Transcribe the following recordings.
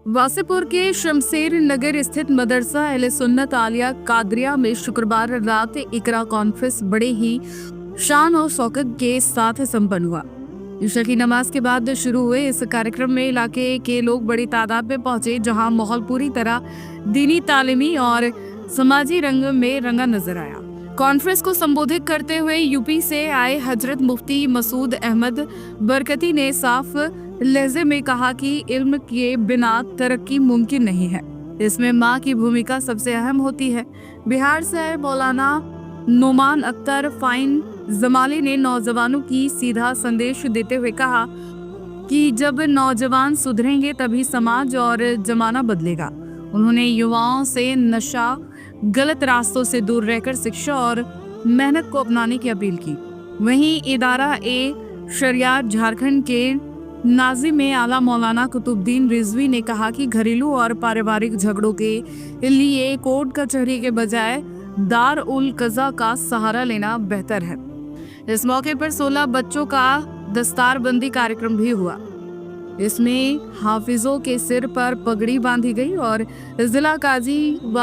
वासेपुर के शमशेर नगर स्थित मदरसा अहले सुन्नत आलिया कादरिया में शुक्रवार रात इकरा कॉन्फ्रेंस बड़े ही शान और शौकत के साथ संपन्न हुआ। ईशा की नमाज के बाद शुरू हुए इस कार्यक्रम में इलाके के लोग बड़ी तादाद में पहुंचे, जहां माहौल पूरी तरह दीनी, तालीमी और समाजी रंग में रंगा नजर आया। कॉन्फ्रेंस को संबोधित करते हुए यूपी से आए हजरत मुफ्ती मसूद अहमद बरकती ने साफ लहजे में कहा कि इल्म के बिना तरक्की मुमकिन नहीं है, इसमें माँ की भूमिका सबसे अहम होती है। बिहार से आए मौलाना नोमान अख्तर फाइन जमाली ने नौजवानों की सीधा संदेश देते हुए कहा कि जब नौजवान सुधरेंगे तभी समाज और जमाना बदलेगा। उन्होंने युवाओं से नशा, गलत रास्तों से दूर रहकर शिक्षा और मेहनत को अपनाने की अपील की। वहीं इदारा ए शरियत झारखंड के नाज़िम आला मौलाना कुतुबुद्दीन रिजवी ने कहा कि घरेलू और पारिवारिक झगड़ों के लिए कोर्ट कचहरी के बजाय दार उल कज़ा का सहारा लेना बेहतर है। इस मौके पर 16 बच्चों का दस्तारबंदी कार्यक्रम भी हुआ। इसमें हाफिजों के सिर पर पगड़ी बांधी गई और जिला काजी व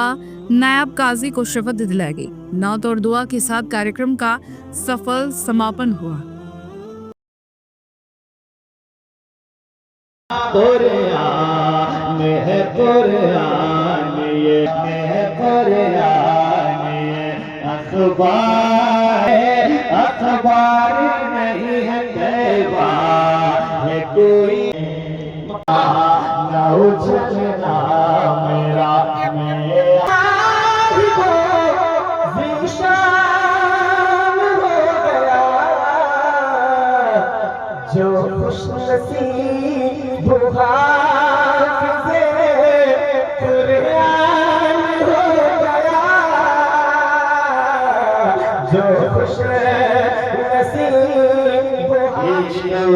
नायब काजी को शपथ दिलाई गई। नात और दुआ के साथ कार्यक्रम का सफल समापन हुआ। अखबार नहीं है तैबा है कोई ना उछलना मेरा ज़िशान हो गया जो खुशनसीब हाफ़िज़े कुरान हो गया, जो खुशनसीब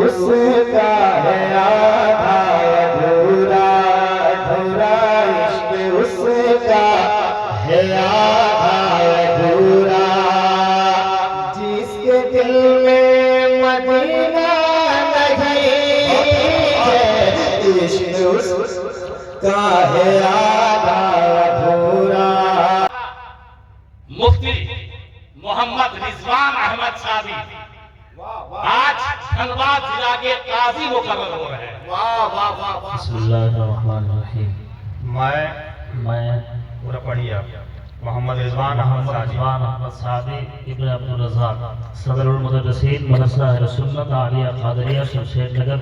उसका है आधा अधूरा, अधूरा इश्क उसका है आधा अधूरा, जिसके दिल में मदीना नहीं है, इश्क उसका है आधा अधूरा। मुफ्ती मोहम्मद रिजवान अहमद सादी आज धनबाद जिला के काजी मुकर्रर हो रहे हैं। वाह वाह वाह वाह। बिस्मिल्लाहिर्रहमानिर्रहीम। मैं पूरा पढ़िए आप। मोहम्मद रिजवान अहमद सादी इब्न अब्दुल रज़ाक, सदरुल मुदर्रिसीन मदरसा अहले सुन्नत आलिया कादरिया शमशेर नगर,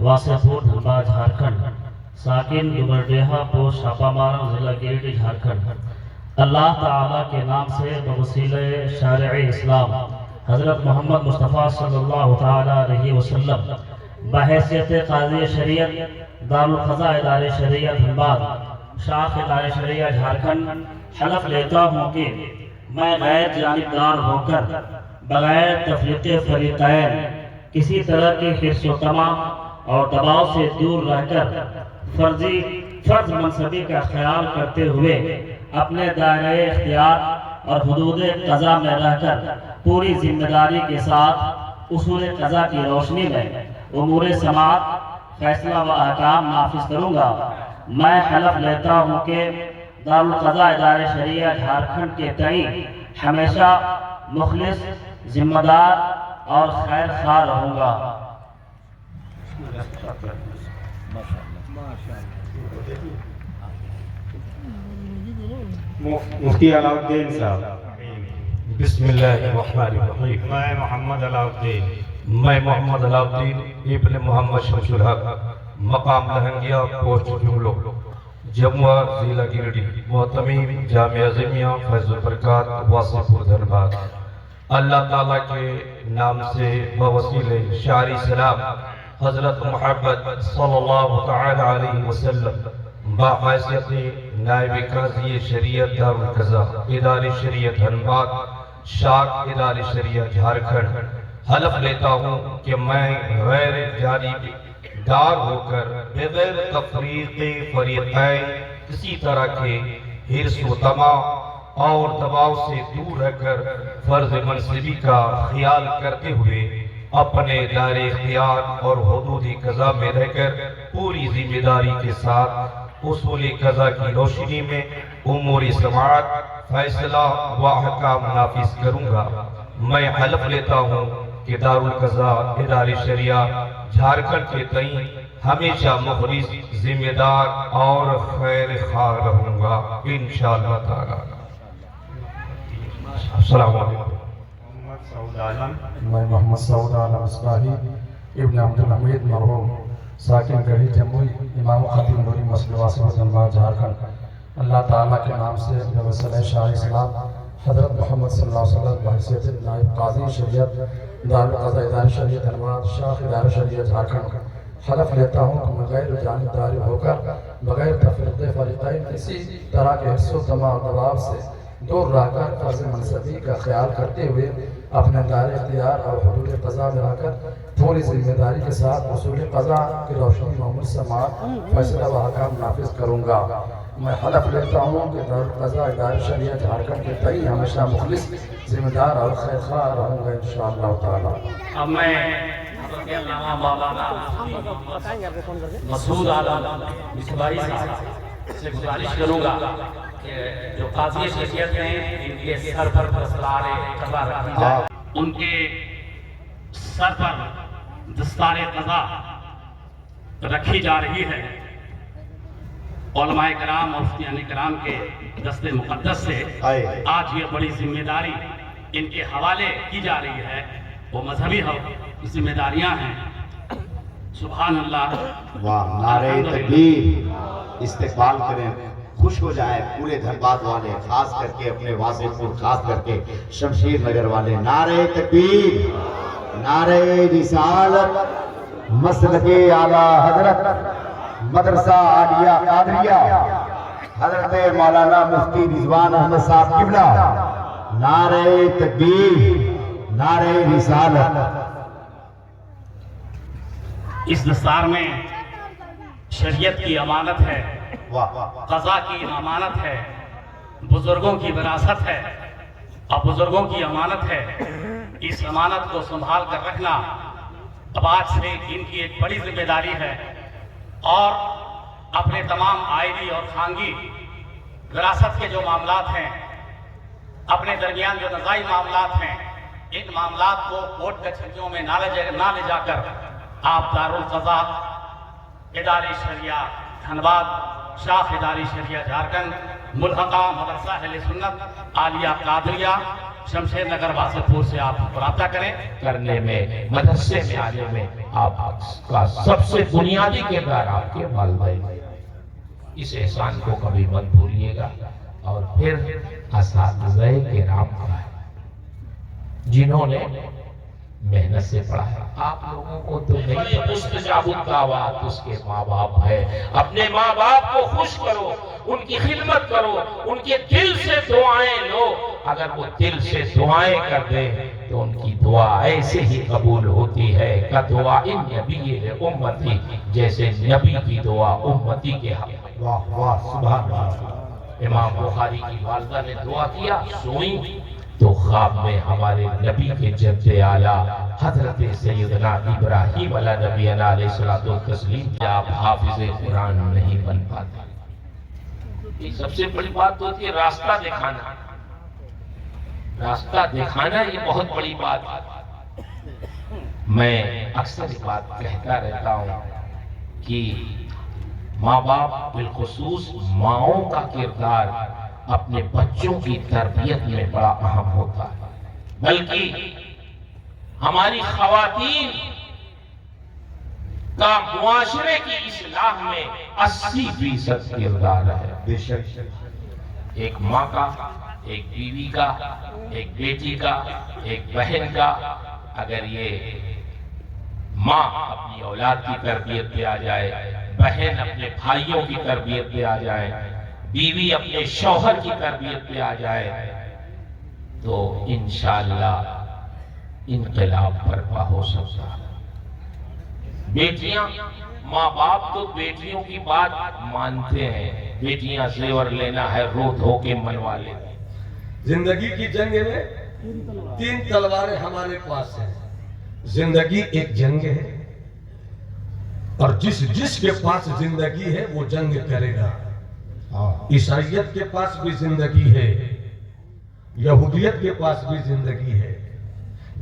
वासेपुर, धनबाद, झारखंड, साकिन डुमरडेहा पोस्ट छापामारा, जिला गिरिडीह, झारखंड। अल्लाह ताला के नाम से बवसीले शारिअ इस्लाम हज़रत मोहम्मद मुस्तफ़ा सल्लल्लाहु ताला अलैहि वसल्लम बहैसियत काज़ी शरीयत दारुल क़ज़ा इदारे शरीयत धनबाद, शाख इदारे शरीयत झारखंड हलफ लेता हूँ कि मैं गैर जानिबदार होकर बगैर तफ़रीक़े फ़रीक़ैन किसी तरह के हिर्स व तमा और दबाव से दूर रहकर फ़र्ज़ मनसबी का ख्याल करते हुए अपने दायरे इख्तियार और हुदूद क़ज़ा में रहकर पूरी जिम्मेदारी के साथ उसूल क़ज़ा की रोशनी में उमूर समात फैसला व अहकाम नाफिज करूँगा। मैं हलफ लेता हूँ कि दारुल क़ज़ा इदारे शरीयत झारखंड के तई हमेशा मुखलिस, जिम्मेदार और खैर खा रहूँगा। मुफ्ती अलाउद्दीन साहब। बिस्मिल्लाहिर्रहमानिर्रहीम। मैं मोहम्मद अलाउद्दीन इब्न मोहम्मद शमसुल हक, मकाम लहंगिया, पोस्ट जुमलो, जमुआ, जिला गिरिडीह, मोहतमीम जामिया ज़िमिया फैज़ुल बरक़ात, वासेपुर, धनबाद। अल्लाह ताला के नाम से बवसीले शारी सलाम हज़रत मोहम्मद सल्लल्लाहु तआला अलैहि वसल्लम बाहैसियत नायब काज़ी शरीयत दारुल क़ज़ा इदारे शरीयत धनबाद, शाख इदारे शरीयत झारखंड हलफ लेता हूँ कि मैं गैर जानिबदार होकर बगैर तफ़रीक़े फ़रीक़ैन किसी तरह के हिर्स व तमा और दबाव से दूर रहकर फ़र्ज़ मनसबी का ख्याल करते हुए اپنے دائرہ اختیار اور حدود قضا میں رہ کر پوری ذمہ داری کے ساتھ اصول قضا کی روشنی میں امور سماعت فیصلہ و احکام نافذ کروں گا۔ میں حلف لیتا ہوں کہ دارالقضا ادارہ شریعہ جھارکھنڈ کے تئیں ہمیشہ مخلص، ذمہ دار اور خیر خواہ رہوں گا انشاءاللہ تعالی۔ السلام علیکم۔ محمد سعود عالم میں محمد سعود عالم اصلاحی ابن عبدالحمید مرحوم ساکن گڑھی جموئی امام خطیب نوری مسجد واسطہ دھنباد جھارکھنڈ اللہ تعالیٰ کے نام سے بوسیلہ شاہ اسلام حضرت محمد صلی اللہ علیہ وسلم بحیثیت نائب قاضی شریعت دارالقضا ادارہ شریعت دھنباد شاخ ادارہ شریعت جھارکھنڈ حلف لیتا ہوں کہ میں غیر جانبداری ہو کر بغیر تفریق فریقین کسی طرح کے حص و دماء اور دباؤ سے دور رہ کر فرض منصبی کا خیال کرتے ہوئے اپنے دائرہ اختیار اور حدود قضا میں رہ کر پوری ذمہ داری کے ساتھ اصول قضا کی روشنی میں امور سماعت فیصلہ و احکام نافذ کروں گا۔ میں حلف لیتا ہوں کہ دارالقضا ادارہ شریعہ جھارکھنڈ کے تئیں ہمیشہ مخلص، ذمہ دار اور خیر خواہ رہوں گا انشاءاللہ تعالی۔ اب میں حضرت علامہ مولانا مسعود عالم مصباحی صاحب سے گزارش کروں گا کہ جو قاضی شریعت ہیں ان کے سر پر دستار قضا رکھی جائے، ان کے سر پر دستار قضا رکھی جا رہی ہے۔ علماء کرام اور مفتیان کرام کے دست مقدس سے آج یہ بڑی ذمہ داری ان کے حوالے کی جا رہی ہے۔ وہ مذہبی ذمہ داریاں ہیں۔ سبحان اللہ۔ واہ، نعرہ تکبیر، استقبال کریں، خوش ہو جائیں پورے دھنباد والے، خاص کر کے اپنے واصف پور، خاص کر کے شمشیر نگر والے۔ نعرہ تکبیر، نعرہ رسالت، مسلک اعلیٰ حضرت مدرسہ عالیہ قادریہ حضرت مولانا مفتی رضوان احمد صاحب قبلہ۔ نعرہ تکبیر، نعرہ رسالت۔ اس دستار میں شریعت کی امانت ہے، قضا کی امانت ہے، بزرگوں کی وراثت ہے اور بزرگوں کی امانت ہے۔ اس امانت کو سنبھال کر رکھنا اب آج سے ان کی ایک بڑی ذمہ داری ہے، اور اپنے تمام آئلی اور خانگی وراثت کے جو معاملات ہیں، اپنے درمیان جو نزاعی معاملات ہیں، ان معاملات کو کورٹ کچہریوں میں نہ لے جا کر آپ دارالقضا ادارہ شریعہ دھنباد شاخ ادارہ شریعہ جھارکھنڈ ملحقہ مدرسہ اہل سنت عالیہ قادریہ شمشیر نگر واسف پور سے آپ رابطہ کرنے میں، مدرسے میں آنے میں آپ کا سب سے بنیادی کردار آپ کے والدین۔ اس احسان کو کبھی مت بھولیے گا۔ اور پھر اساتذہ کرام کا ہے جنہوں نے محنت سے پڑھایا۔ آپ لوگوں کو تو نہیں، مستجاب الدعوات اس کے ماں باپ ہے۔ اپنے ماں باپ کو خوش کرو، ان کی خدمت کرو، ان کے دل سے دعائیں لو۔ اگر وہ دل سے دعائیں کر دیں تو ان کی دعا ایسے ہی قبول ہوتی ہے کہ دعا ان نبی امتی، جیسے نبی کی دعا امتی کے حق میں۔ واہ واہ، سبحان اللہ۔ امام بخاری کی والدہ نے دعا کیا، سوئیں تو خواب میں ہمارے نبی کے جد اعلیٰ حضرت سیدنا ابراہیم علیہ نبینا علیہ الصلوۃ والتسلیم کہ آپ حافظ قرآن نہیں بن پاتے۔ یہ سب سے بڑی بات ہوتی ہے راستہ دکھانا۔ راستہ دکھانا یہ بہت بڑی بات ہے۔ میں اکثر یہ بات کہتا رہتا ہوں کہ ماں باپ، بالخصوص ماؤں کا کردار اپنے بچوں کی تربیت میں بڑا اہم ہوتا ہے، بلکہ ہماری خواتین کا معاشرے کی اصلاح میں 80% کردار ہے۔ بے شک ایک ماں کا، ایک بیوی کا، ایک بیٹی کا، ایک بہن کا، اگر یہ ماں اپنی اولاد کی تربیت پہ آ جائے، بہن اپنے بھائیوں کی تربیت پہ آ جائے، بیوی اپنے شوہر کی تربیت پہ آ جائے، تو انشاءاللہ انقلاب برپا ہو سکتا ہے۔ بیٹیاں، ماں باپ تو بیٹیوں کی بات مانتے ہیں، بیٹیاں زیور لینا ہے رو دھو کے منوا لیتی ہیں۔ زندگی کی جنگ میں 3 تلواریں ہمارے پاس ہیں، जिंदगी एक जंग है और जिसके पास जिंदगी है वो जंग करेगा। ईसाइयत के पास भी जिंदगी है, यहूदियत के पास भी जिंदगी है,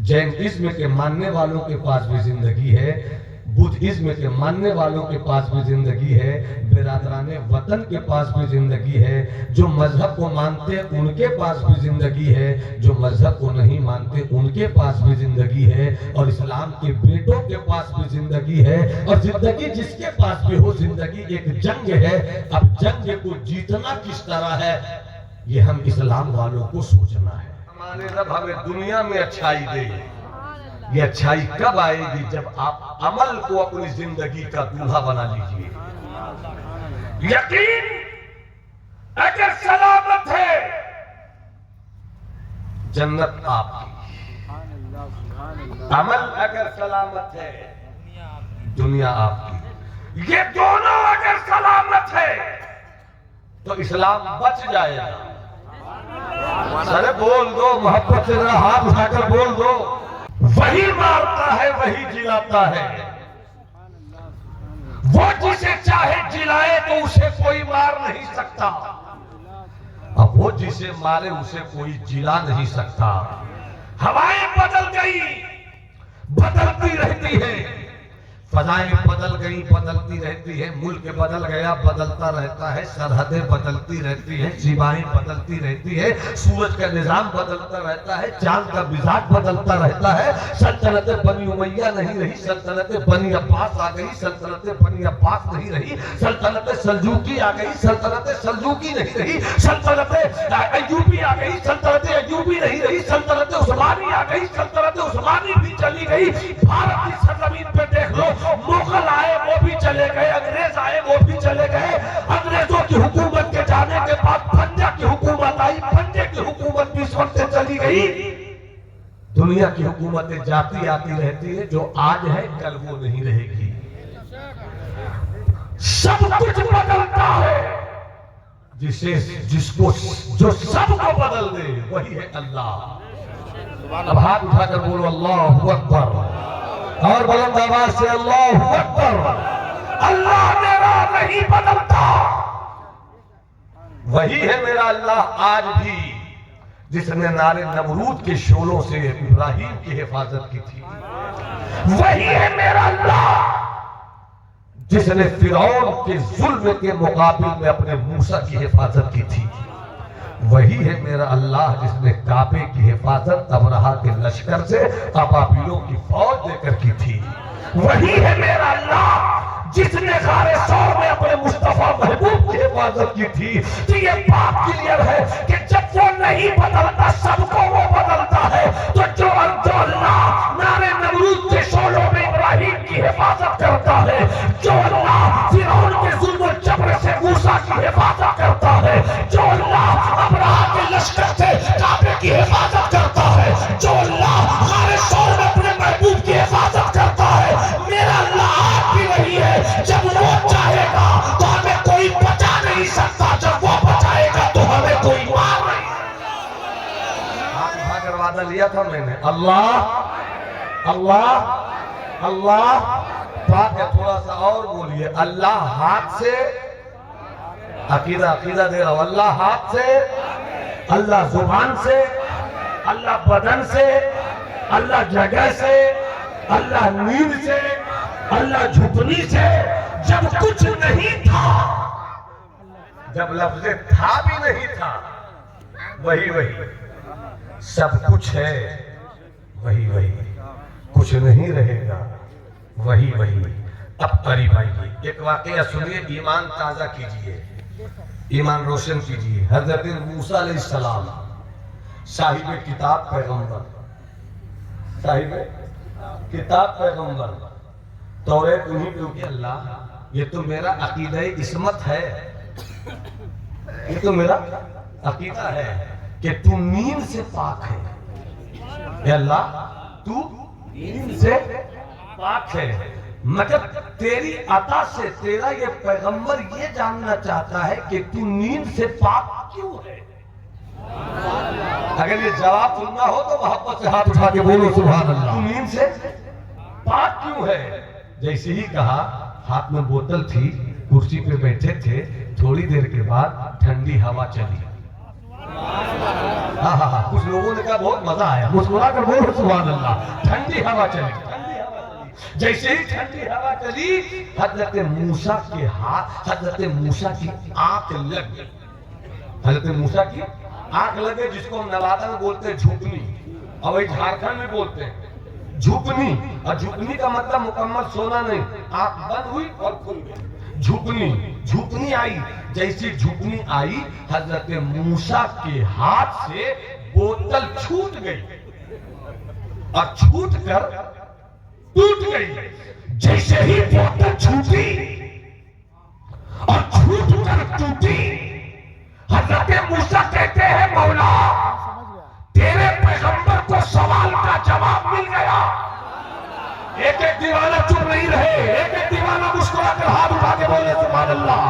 जैनिज्म के मानने वालों के पास भी जिंदगी है, बुद्धिज्म के मानने वालों के पास भी जिंदगी है, बिरादराने वतन के पास भी जिंदगी है, जो मजहब को मानते उनके पास भी जिंदगी है, जो मजहब को नहीं मानते उनके पास भी जिंदगी है, और इस्लाम के बेटों के पास भी जिंदगी है। और जिंदगी जिसके पास भी हो, जिंदगी एक जंग है। अब जंग को जीतना किस तरह है, ये हम इस्लाम वालों को सोचना है। हमारे रब हमें दुनिया में अच्छाई दे। ये अच्छाई कब आएगी, जब आप अमल को अपनी जिंदगी का दूल्हा बना लीजिए। यकीन अगर सलामत है, जन्नत आपकी। अमल अगर सलामत है, दुनिया आपकी। ये दोनों अगर सलामत है तो इस्लाम बच जाएगा। अरे बोल दो, मोहब्बत से हाथ उठाकर बोल दो। वही मारता है, वही जिलाता है। वो जिसे चाहे जिलाए तो उसे कोई मार नहीं सकता, अब वो जिसे मारे उसे कोई जिला नहीं सकता। हवाएं बदल गई, बदलती रहती है, फजाएं बदल गई, बदलती रहती है, मुल्क बदल गया, बदलता रहता है, सरहदें बदलती रहती है, सीमाएं बदलती रहती है, सूरज का निजाम बदलता रहता है, चांद का मिजाज बदलता रहता है। सल्तनत बनी उमैया नहीं रही, सल्तनत बनी अब्बास आ गई, सल्तनत बनी अब्बास नहीं रही, सल्तनत सल्जूकी आ गई, सल्तनत सल्जूकी नहीं रही, सल्तनत अय्यूबी आ गई, सल्तनत अय्यूबी नहीं रही, सल्तनत उस्मानी आ गई, सल्तनत उस्मानी भी चली गई। भारत की सरजमीन पे देख लो, मुगल आए वो भी चले गए, अंग्रेज आए वो भी चले गए। अंग्रेजों की हुकूमत के जाने के बाद पंजा की हुकूमत आई, पंजे की हुकूमत भी इस वक्त से चली गई। दुनिया की हुकूमतें जाती आती रहती है, जो आज है कल वो नहीं रहेगी। सब कुछ बदलता है, जिसको जो सबको बदल दे वही है अल्लाह। अब हाथ उठाकर बोलो अल्लाहु अकबर, और बुलंद आवाज से अल्लाहु अकबर। अल्लाह मेरा नहीं बदलता, वही है मेरा अल्लाह आज भी, जिसने नारे नमरूद के शोलों से इब्राहिम की हिफाजत की थी। वही है मेरा अल्लाह, जिसने फिरौन के जुल्म के मुकाबिल में अपने मूसा की हिफाजत की थी। वही है मेरा अल्लाह, जिसने काबे की हिफाजत अबरहा के लश्कर से अबाबिलों की फौज देकर की थी। वही है मेरा अल्लाह, जिसने गारे सौर में अपने मुस्तफा महबूब की हिफाजत की थी। तो ये बात क्लियर है कि जब वो नहीं बदलता, सबको वो बदलता है। तो जो अल्लाह नारे नमरूद के शोलों में इब्राहिम की हिफाजत करता है, जो अल्लाह फिरौन के जुल्म जबर से मूसा की हिफाजत करता है, जो अल्लाह अबरहा के लश्कर से काबे की हिफाजत करता है, जो अल्लाह गारे सौर में अपने महबूब की हिफाजत करता है, मेरा अल्लाह आज भी वही है। जब वो चाहेगा तो हमें कोई बचा नहीं सकता, जब वो बचाएगा तो हमें कोई मार नहीं। हाथ उठाकर वादा लिया था मैंने, अल्लाह अल्लाह अल्लाह। बात है थोड़ा सा और बोलिए, अल्लाह हाथ से, अकीदा दे रहा हूं, अल्लाह हाथ से, अल्लाह जुबान से, अल्लाह बदन से, अल्लाह जगह से, अल्लाह नींद से, अल्लाह झुकनी से। जब कुछ नहीं था, जब लफ्ज़ था भी नहीं था, वही सब कुछ है, वही कुछ नहीं रहेगा, वही। अब करीब आइए, एक वाकया सुनिए, ईमान ताजा कीजिए, ईमान रोशन कीजिए। हजरत मूसा अलैहिस्सलाम साहिब किताब पैगंबर, तौरेत उन्हीं क्योंकि अल्लाह ये तो मेरा अकीदा इस्मत है, ये तो मेरा अकीदा है कि तू नींद से पाक है। अल्लाह तू नींद से पाक है, मगर तेरी अता से तेरा ये पैगंबर ये जानना चाहता है कि तू नींद से पाक क्यों है। अगर ये जवाब सुनना हो तो मोहब्बत से हाथ उठा के बोलो सुभान अल्लाह। तू नींद से बात क्यों है? जैसे ही कहा, हाथ में बोतल थी, कुर्सी पे बैठे थे, थोड़ी देर के बाद ठंडी हवा चली। हाँ, कुछ लोगों ने कहा बहुत मजा आया, मुस्कुरा कर बोलो सुभान अल्लाह। ठंडी हवा चली। जैसे ही ठंडी हवा चली, हजरत मूसा के हाथ, हजरत मूसा की आंख लग गई। हजरत मूसा की आंख लगे, जिसको हम नवादा में बोलते हैं झुकनी, और वही झारखंड में बोलते हैं झुकनी। और झुकनी का मतलब मुकम्मल सोना नहीं, आंख बंद हुई और खुल गई। झुकनी, झुकनी आई। जैसी झुकनी आई, हजरत मूसा के हाथ से बोतल छूट गई और छूट कर टूट गई। जैसे ही बोतल छूटी और छूट कर टूटी, हजरत मूसा कहते हैं मौला, तेरे पैगंबर को सवाल का जवाब मिल गया। एक एक दीवाना चुप नहीं रहे, एक एक दीवाना मुस्कुराकर हाथ उठा के बोले सुभान अल्लाह।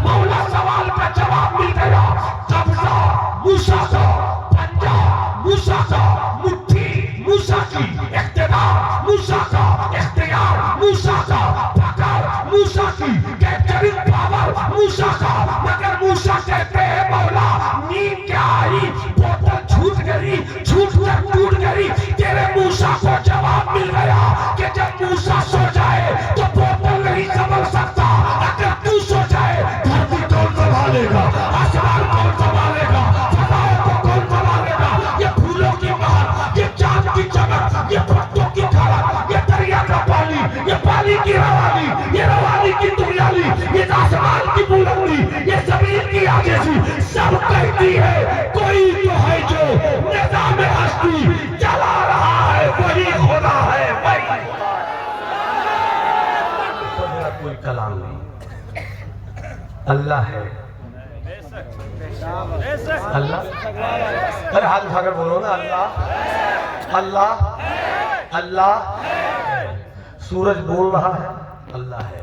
मौला, सवाल का जवाब मिल गया। कब्जा मूसा का, पंजा मूसा का, मुट्ठी मूसा की, इख्तियार मूसा का, इख्तियार मूसा का, पकड़ मूसा की, कैप्चरिंग पावर मूसा का। मगर मूसा कहते हैं मौला, नींद क्या आई, बोतल छूट गई, छूट कर टूट गई। तेरे मूसा को जवाब मिल गया कि जब मूसा सो जाए तो बोतल नहीं संभल सकता। अगर तू सो जाए, धरती कौन संभालेगा, आसमान कौन संभालेगा, फजाओं को कौन संभालेगा। ये फूलों की बहार, ये चांद की चमक, ये पत्तों की खड़क, ये दरिया का पानी, ये पानी की रवानी, ये रवानी की दुनियाली, ये आसमान की बुलंदी, ये जमीन की आगेजी, सब कहती है कोई तो है जो निजाम हस्ती चला रहा है, वही खुदा है, वही। तो मेरा कोई कलाम नहीं, अल्लाह है। अल्लाह, अरे हाथ उठाकर बोलो ना, अल्लाह अल्लाह अल्लाह। सूरज बोल रहा है, अल्लाह है।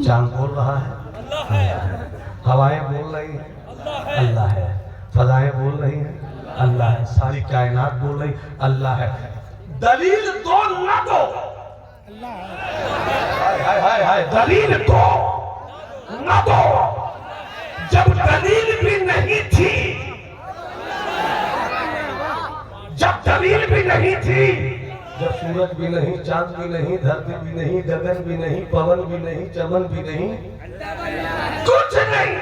चांद बोल रहा है, अल्लाह है। हवाएं बोल रही हैं, अल्लाह है। फजाएं बोल रही हैं, अल्लाह है। सारी कायनात बोल रही, अल्लाह है। दलील दो ना दो, हाय हाय हाय, दलील दो ना दो। जब दलील भी नहीं थी, जब दलील भी नहीं थी, जब सूरज भी नहीं, चांद भी नहीं, धरती भी नहीं, गगन भी नहीं, पवन भी नहीं, चमन भी नहीं, कुछ नहीं,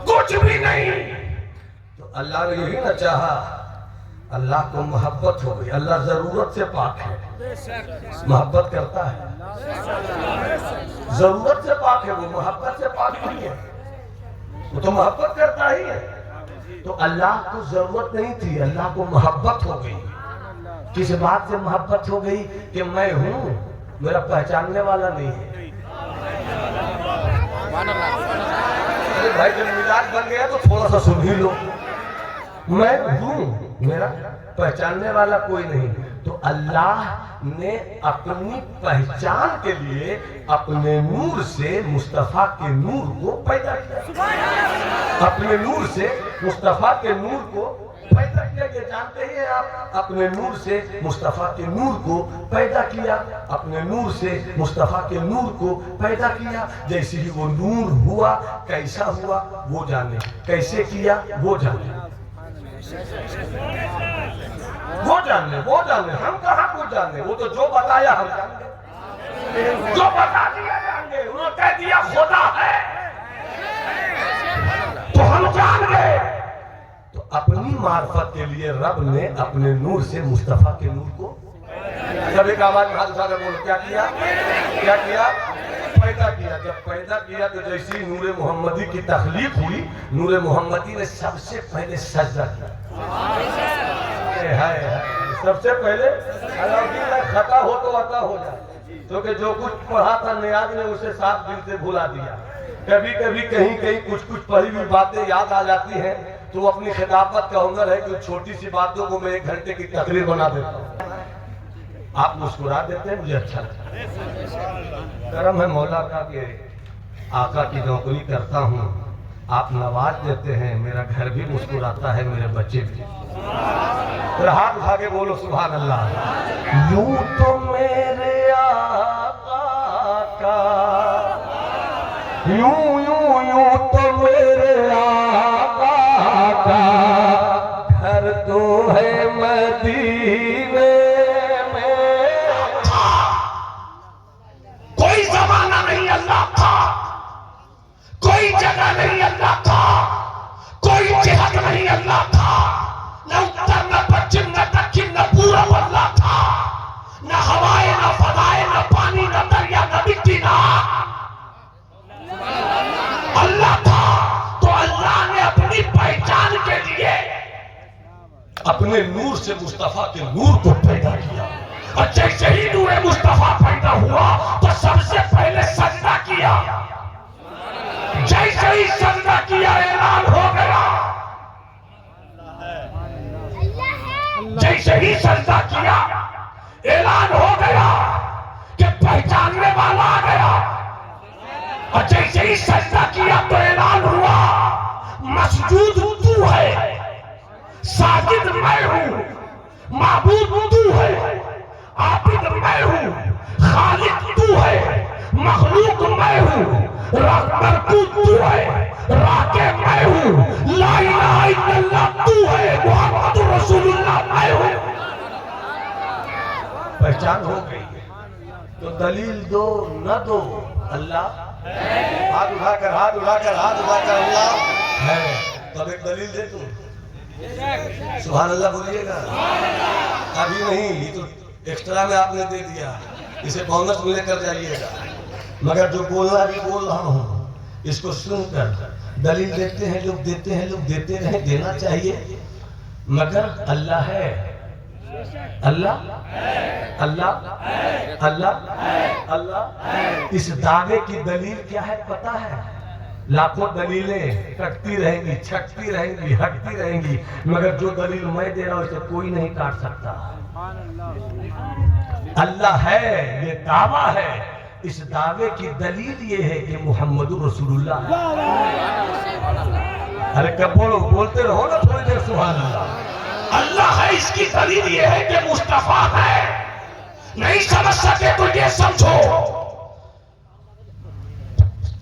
कुछ भी नहीं, तो अल्लाह ने यही ना चाहा। अल्लाह को मोहब्बत हो गई। अल्लाह जरूरत से पाक है, मोहब्बत करता है। जरूरत से पाक है, वो मोहब्बत से पाक नहीं है, वो तो मोहब्बत करता ही है। तो अल्लाह को जरूरत नहीं थी, अल्लाह को मोहब्बत हो गई। किस बात से मोहब्बत हो गई कि मैं हूं, मेरा पहचानने वाला नहीं है। अरे भाई, जब मिजाज बन गया तो थोड़ा सा सुन ही लो। मैं हूं, मेरा पहचानने वाला कोई नहीं। तो अल्लाह ने अपनी पहचान के लिए अपने नूर से मुस्तफा के नूर को पैदा किया। अपने नूर से मुस्तफा के नूर को पैदा किया। ये जानते ही हैं आप, अपने नूर से मुस्तफा के नूर को पैदा किया। अपने नूर से मुस्तफा के नूर को पैदा किया। जैसे ही वो नूर हुआ, कैसा हुआ वो जाने, कैसे किया वो जाने, वो जाने, वो जाने। हम कहाँ कुछ जाने, वो तो जो बताया हम जाने, जो बता दिया जाने। उन्होंने कह दिया खुदा है तो हम जान गए। तो अपनी मार्फत के लिए रब ने अपने नूर से मुस्तफा के नूर को, जब एक आवाज में हाथ उठाकर बोलो, क्या किया, क्या किया, पैदा किया। जब पैदा किया तो जैसी नूर मोहम्मदी की तख्लीक हुई, नूर मोहम्मदी ने सबसे पहले सजदा किया। सबसे पहले खता हो तो अता हो जाए, क्योंकि जो कुछ पढ़ा था नियाज ने उसे साफ दिल से भुला दिया। कभी कभी कहीं कहीं कुछ कुछ पढ़ी हुई बातें याद आ जाती हैं, तो अपनी खिताबत का हुनर है कि छोटी सी बातों को मैं 1 घंटे की तकरीर बना देता हूँ। आप मुस्कुरा देते हैं, मुझे अच्छा लगता है। करम है मौला का कि आका की नौकरी करता हूँ, آپ نواز دیتے ہیں، میرا گھر بھی مسکراتا ہے، میرے بچے بھی. پھر ہاتھ اٹھا کے بولو سبحان اللہ. یوں تو میرے آقا کا، یوں تو میرے آقا کا گھر تو ہے مدینے میں. کوئی زمانہ نہیں اللہ تھا، کوئی جگہ نہیں اللہ تھا، کوئی جہت نہیں اللہ تھا، نہ اتر نہ پچھم نہ دکھن نہ پورب اللہ تھا، نہ ہوائے نہ فضائے نہ پانی نہ دریا نہ مٹی نہ اللہ تھا. تو اللہ نے اپنی پہچان کے لیے اپنے نور سے مصطفیٰ کے نور کو پیدا کیا. اور جیسے ہی نور مصطفیٰ پیدا ہوا تو سب سے پہلے سجدہ کیا. جیسے ہی سجدہ کیا اعلان ہو گیا، جیسے ہی سجدہ کیا اعلان ہو گیا کہ پہچاننے والا آ گیا. اور جیسے ہی سجدہ کیا تو اعلان ہوا مسجود تو ہے، ساجد میں ہوں، معبود تو ہے، عابد میں ہوں، خالق تو ہے، مخلوق میں ہوں، مربوط تو ہے، راکع میں ہوں، لا الہ الا اللہ تو ہے، محمد رسول اللہ میں ہوں. پہچان ہو گئی تو دلیل دو نہ دو اللہ. ہاتھ اٹھا کر اللہ ہے. تب ایک دلیل دے تو سبحان اللہ بولیے گا. ابھی نہیں، یہ تو ایکسٹرا میں آپ نے دے دیا، اسے بونس ملے کر جائیے گا. مگر جو بولنا بھی بول رہا ہوں اس کو سن کر دلیل دیتے ہیں لوگ، دیتے ہیں لوگ، دیتے رہیں، دینا چاہیے. مگر اللہ ہے، اللہ اللہ اللہ اللہ. اس دعوے کی دلیل کیا ہے پتا ہے؟ لاکھوں دلیلیں کٹتی رہیں گی، چھٹتی رہیں گی، ہٹتی رہیں گی، مگر جو دلیل میں دے رہا ہوں اسے کوئی نہیں کاٹ سکتا. اللہ ہے، یہ دعویٰ ہے. اس دعوے کی دلیل یہ ہے کہ محمد رسول اللہ ہے. ارے کب بولو، بولتے رہو نا تھوڑی دیر سبحان اللہ. اللہ ہے، اس کی دلیل یہ ہے کہ مصطفیٰ ہے. نہیں سمجھ سکے تو یہ سمجھو،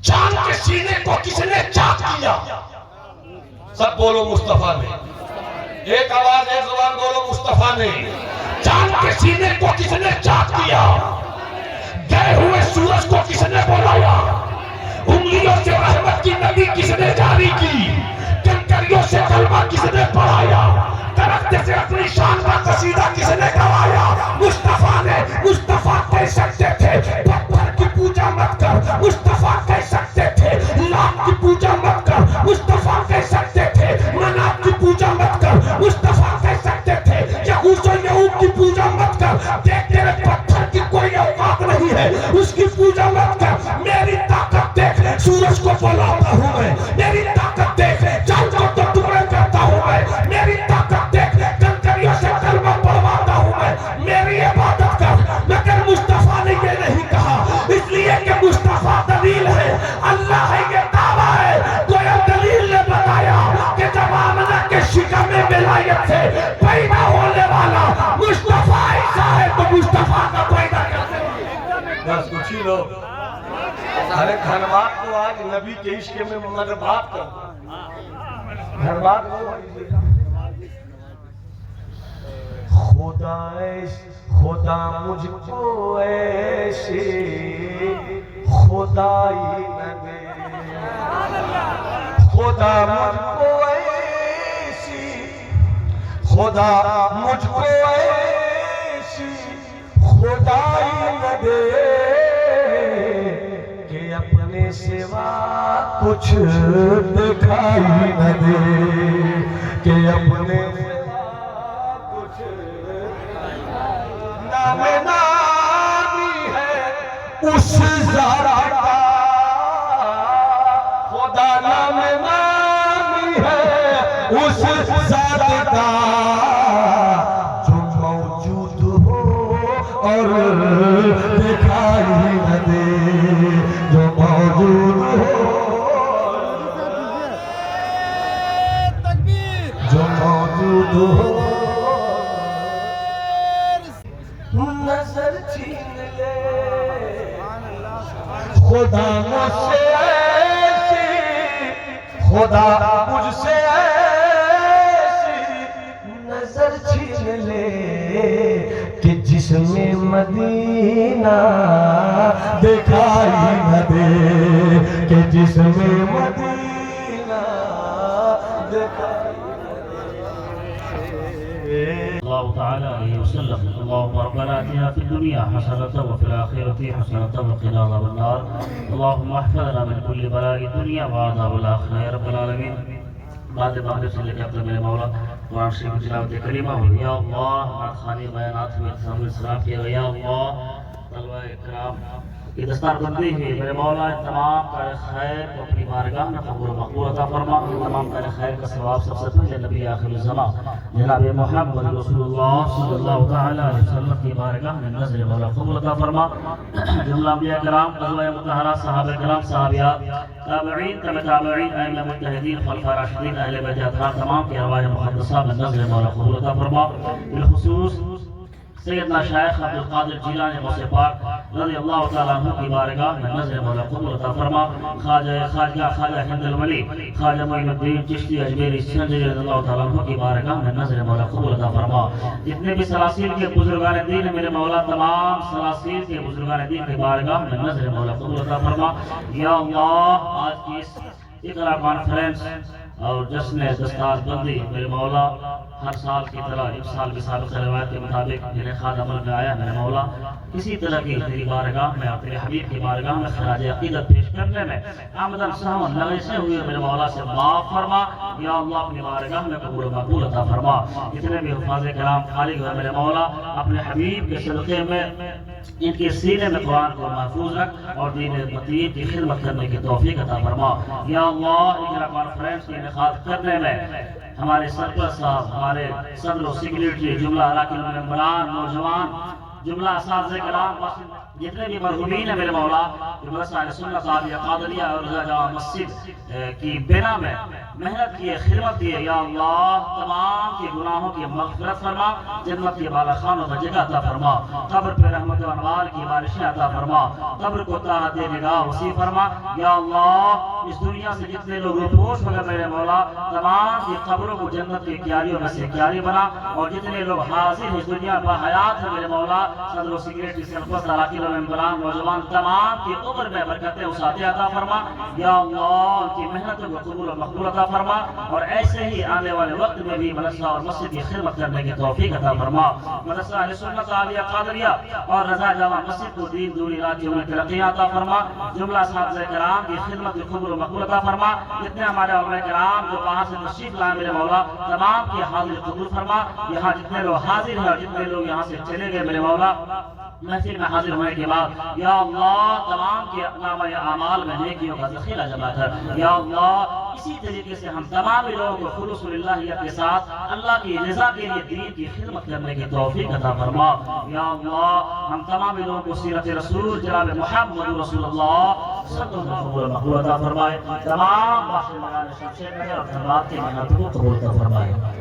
چاند کے سینے کو کس نے چاک کیا؟ سب بولو مصطفیٰ نے. ایک آواز ایک زبان بولو مصطفیٰ نے. چاند کے سینے کو کس نے چاک کیا؟ گئے ہوئے سورج کو کس نے بلایا؟ انگلیوں سے رحمت کی نبی کس نے جاری کی؟ کنکریوں سے کلمہ کس نے پڑھایا؟ درخت سے اپنی شان کا قصیدہ کس نے گوایا؟ مصطفیٰ نے. مصطفیٰ کہہ سکتے تھے پتھر کی پوجا مت کر، مصطفیٰ کہہ سکتے تھے لاکھ کی پوجا مت کر، مصطفیٰ کہہ سکتے تھے منات کی پوجا مت کر، مصطفیٰ کہہ سکتے تھے یغوث و یعوق کی پوجا مت کر. دیکھ تیرے پتھر کی کوئی اوقات نہیں ہے، اس کی پوجا مت کر. میری طاقت دیکھ، سورج کو بلاتا ہوں میں. میری طاقت دیکھ، چاند کو تو ٹکڑے کرتا ہوں میں. میری طاقت دیکھ، کنکریوں سے کلمہ پڑھواتا ہوں میں. میری عبادت کر. مگر مصطفیٰ نے یہ نہیں کہا، اس لیے کہ مصطفیٰ دلیل ہے، اللہ ہے، یہ دعویٰ ہے. کوئی دلیل نے بتایا کہ جب آمنہ کے شکم ولایت سے پیدا ہونے والا مصطفیٰ ایسا ہے تو مصطفیٰ کا پیدا کرتے ہیں. بس کچھ ہی لوگ. ارے دھنواد تو آج نبی کے عشق میں مگر بات کر. دھنواد خدا مجھ کو ایسے خدائی نہ دے. خدا مجھ کو ایسی، خدا مجھ کو ایسی خدائی نہ دے کہ اپنے سوا کچھ دکھائی نہ دے. کہ اپنے نام نامی ہے اس زارا کا، خدا نام نامی ہے اس ذات کا جو موجود ہو اور دکھائی نہ دے. جو موجود ہو خدا مجھ سے ایسی نظر چھین لے کہ جس میں مدینہ دکھائی نہ دے، کہ جس میں مدینہ دکھائی نہ دے۔ الله تعالى عليه وسلم. اللهم ربنا آتنا في الدنيا حسنة وفي الآخرة حسنة وقنا عذاب النار. اللهم احفظنا من كل بلاء الدنيا وعذاب الآخرة يا رب العالمين. بعد مغرب سے لے کے اپنے میرے مولا قرآن شریف کی تلاوت کریمہ ہو، یا اللہ خانی بیانات میں تسامح السلام کیا گیا، یا اللہ طلبہ کرام کی دستار بندی ہوئی میرے مولا تمام کار خیر کو اپنی بارگاہ میں قبول و مقبول عطا فرما، تمام کار خیر کا ثواب سب سے پہلے نبی آخر الزمان جناب محمد رسول اللہ صلی اللہ تعالی علیہ وسلم کی بارگاہ میں نظر مولا قبول عطا فرما۔ جملہ انبیاء کرام، ازواج مطہرات، صحابہ کرام، صحابیات، تابعین، تبع تابعین، ائمہ مجتہدین، خلفاء راشدین، اہل بیت اطہار تمام کی ارواح مقدسہ میں نظر مولا قبول عطا فرما۔ بالخصوص سیدنا شیخ عبد القادر جیلانی غوث پاک رضی اللہ تعالیٰ عنہ کی بارگاہ میں نظر مولا قبول عطا فرما۔ خواجہ ہند الولی، خواجہ معین الدین چشتی اجمیری سنجری رضی اللہ تعالیٰ عنہ کی بارگاہ میں نظر مولا قبول عطا فرما۔ جتنے بھی سلاسل کے بزرگان دین میرے مولا تمام سلاسل کے بزرگان دین کی بارگاہ میں نظر مولا قبول عطا فرما۔ یا اللہ آج کی اس اقرا کانفرنس اور جشن دستار بندی میرے مولا ہر سال کی طرح اس سال بھی سابق روایت کے مطابق انعقاد عمل میں آیا میرے مولا، کسی طرح کی تیری بارگاہ میں اور تیرے حبیب کی بارگاہ میں خراج عقیدت پیش کرنے میں آمدن سہون لغزے ہوئے میرے مولا سے معاف فرما، یا اللہ اپنی بارگاہ میں قبول و مقبول عطا فرما۔ جتنے بھی حفاظ کرام خالی ہوئے میرے مولا اپنے حبیب کے صدقے میں ان کے سینے میں قرآن کو محفوظ رکھ اور دین مطیع کی خدمت کرنے کی توفیق عطا فرما۔ یا اللہ اقرا کانفرنس کے انعقاد کرنے میں ہمارے سرپرست صاحب، ہمارے صدر و سیکریٹری، جملہ اراکین ممبران، نوجوان، جملہ اساتذہ کرام، جتنے بھی مرحومین ہیں میرے مولا جو مدرسہ اہل سنت عالیہ قادریہ اور رضا جامع مسجد کی بنا میں محنت کیے، خدمت کیے، یا اللہ تمام کے گناہوں کی مغفرت فرما، جنت کے بالا خانوں میں جگہ عطا فرما، قبر پہ رحمت و انوار کی بارشیں عطا فرما، قبر کو طاعت نگاہ وسیع فرما، یا اللہ اس دنیا سے جتنے لوگ روپوش ہو گئے میرے مولا تمام کی قبروں کو جنت کی کیاریوں میں سے کیاری بنا، اور جتنے لوگ حاضر اس دنیا با حیات ہیں میرے مولا صدر و سیکریٹری سرپرست اراکین ممبران، نوجوان تمام کی عمر میں برکتیں وسعتیں عطا فرما، یا اللہ ان کی محنتوں کو قبول و مقبول عطا فرما، اور ایسے ہی آنے والے وقت میں بھی مدرسہ اور مسجد کی خدمت کرنے کی توفیق عطا فرما۔ مدرسہ اہل سنت عالیہ قادریہ اور رضا جامع مسجد کو دین دوری راتیوں میں ترقی عطا فرما، جملہ اساتذہ کرام کی خدمت کی قبول و مقبول عطا فرما، جتنے ہمارے علماء کرام جو وہاں سے تشریف لائے میرے مولا تمام کی حاضری قبول فرما، یہاں جتنے لوگ حاضر ہیں اور جتنے لوگ یہاں سے چلے گئے میرے مولا محفل میں حاضر ہونے کے بعد، یا اللہ تمام کے نامہ اعمال میں نیکیوں کا ذخیرہ جمع کر، یا اللہ اسی طریقے سے ہم تمام لوگوں کو خلوص للہیت کے ساتھ اللہ کی رضا کے لیے دین کی خدمت کرنے کی توفیق عطا فرما، یا اللہ ہم تمام لوگوں کو سیرت رسول جناب محمد رسول اللہ صلی اللہ علیہ وسلم قبول عطا فرمائے، تمام باشندگان شمشیر نگر اور دھنباد کی محنت کو قبول عطا فرمائے۔